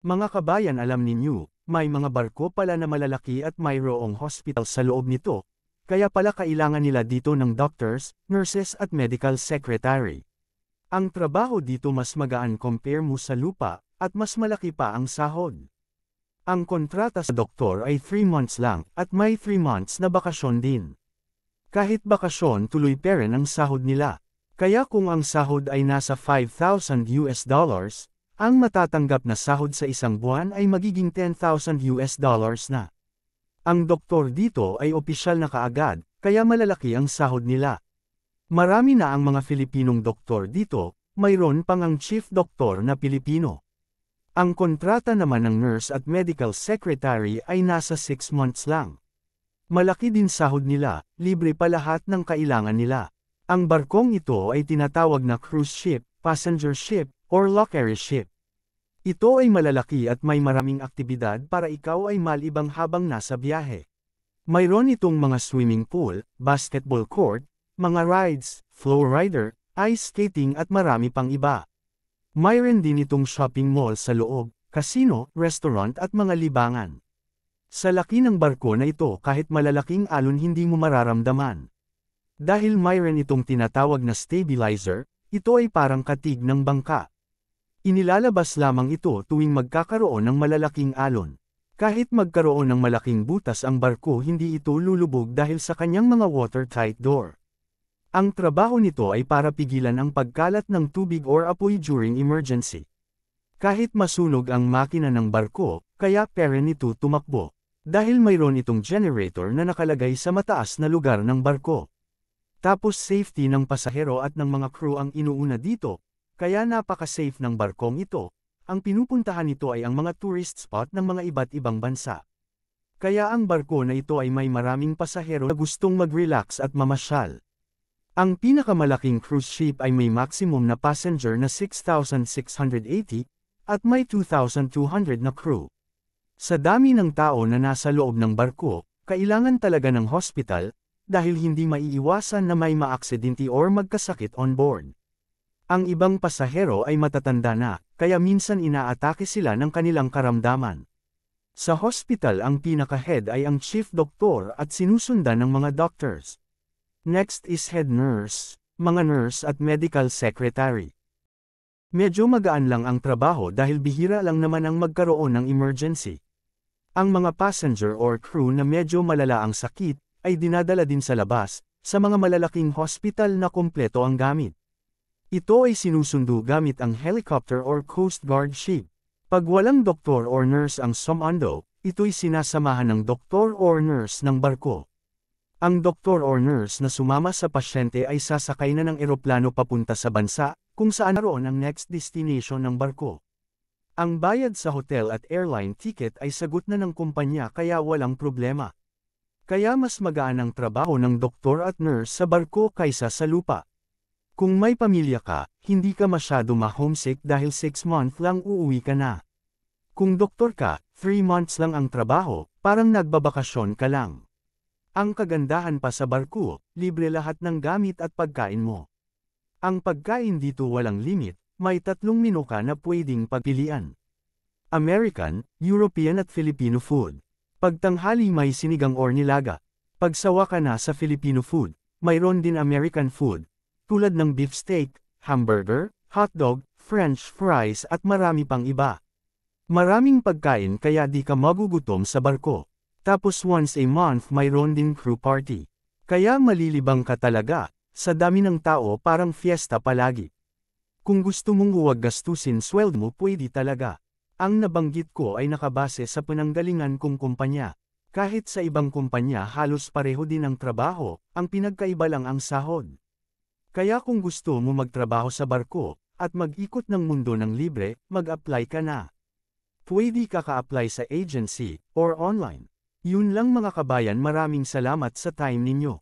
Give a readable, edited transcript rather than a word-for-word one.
Mga kabayan, alam ninyo, may mga barko pala na malalaki at mayroong hospital sa loob nito, kaya pala kailangan nila dito ng doctors, nurses at medical secretary. Ang trabaho dito mas magaan compare mo sa lupa, at mas malaki pa ang sahod. Ang kontrata sa doktor ay 3 months lang, at may 3 months na bakasyon din. Kahit bakasyon, tuloy pa rin ang sahod nila. Kaya kung ang sahod ay nasa $5,000, ang matatanggap na sahod sa isang buwan ay magiging $10,000 na. Ang doktor dito ay opisyal na kaagad, kaya malalaki ang sahod nila. Marami na ang mga Filipinong doktor dito, mayroon pang ang chief doktor na Pilipino. Ang kontrata naman ng nurse at medical secretary ay nasa 6 months lang. Malaki din sahod nila, libre pa lahat ng kailangan nila. Ang barkong ito ay tinatawag na cruise ship, passenger ship, or lockery ship. Ito ay malalaki at may maraming aktibidad para ikaw ay malibang habang nasa biyahe. Mayroon itong mga swimming pool, basketball court, mga rides, flow rider, ice skating at marami pang iba. Mayroon din itong shopping mall sa loob, casino, restaurant at mga libangan. Sa laki ng barko na ito kahit malalaking alon hindi mo mararamdaman. Dahil mayroon itong tinatawag na stabilizer, ito ay parang katig ng bangka. Inilalabas lamang ito tuwing magkakaroon ng malalaking alon. Kahit magkaroon ng malaking butas ang barko hindi ito lulubog dahil sa kanyang mga watertight door. Ang trabaho nito ay para pigilan ang pagkalat ng tubig or apoy during emergency. Kahit masunog ang makina ng barko, kaya pera nito tumakbo. Dahil mayroon itong generator na nakalagay sa mataas na lugar ng barko. Tapos safety ng pasahero at ng mga crew ang inuuna dito, kaya napaka-safe ng barkong ito. Ang pinupuntahan nito ay ang mga tourist spot ng mga iba't ibang bansa. Kaya ang barko na ito ay may maraming pasahero na gustong mag-relax at mamasyal. Ang pinakamalaking cruise ship ay may maximum na passenger na 6,680 at may 2,200 na crew. Sa dami ng tao na nasa loob ng barko, kailangan talaga ng hospital dahil hindi maiiwasan na may maaksidente or magkasakit on board. Ang ibang pasahero ay matatanda na, kaya minsan inaatake sila ng kanilang karamdaman. Sa hospital ang pinaka-head ay ang chief doctor at sinusundan ng mga doctors. Next is head nurse, mga nurse at medical secretary. Medyo magaan lang ang trabaho dahil bihira lang naman ang magkaroon ng emergency. Ang mga passenger or crew na medyo malala ang sakit, ay dinadala din sa labas, sa mga malalaking hospital na kompleto ang gamit. Ito ay sinusundo gamit ang helicopter or Coast Guard ship. Pag walang doktor or nurse ang sumando, ito'y sinasamahan ng doktor or nurse ng barko. Ang doktor or nurse na sumama sa pasyente ay sasakay na ng eroplano papunta sa bansa, kung saan naroon ang next destination ng barko. Ang bayad sa hotel at airline ticket ay sagot na ng kumpanya kaya walang problema. Kaya mas magaan ang trabaho ng doktor at nurse sa barko kaysa sa lupa. Kung may pamilya ka, hindi ka masyado ma-homesick dahil 6 months lang uuwi ka na. Kung doktor ka, 3 months lang ang trabaho, parang nagbabakasyon ka lang. Ang kagandahan pa sa barko, libre lahat ng gamit at pagkain mo. Ang pagkain dito walang limit, may 3 menu ka na pwedeng pagpilian. American, European at Filipino food. Pagtanghali may sinigang or nilaga. Pagsawa ka na sa Filipino food, mayroon din American food, tulad ng beef steak, hamburger, hotdog, French fries at marami pang iba. Maraming pagkain kaya di ka magugutom sa barko. Tapos once a month mayroon din crew party. Kaya malilibang ka talaga, sa dami ng tao parang fiesta palagi. Kung gusto mong huwag gastusin sweldo mo pwede talaga. Ang nabanggit ko ay nakabase sa pinanggalingan kong kumpanya. Kahit sa ibang kumpanya halos pareho din ang trabaho, ang pinagkaiba lang ang sahod. Kaya kung gusto mo magtrabaho sa barko, at mag-ikot ng mundo ng libre, mag-apply ka na. Pwede ka ka-apply sa agency, or online. Yun lang mga kabayan, maraming salamat sa time ninyo.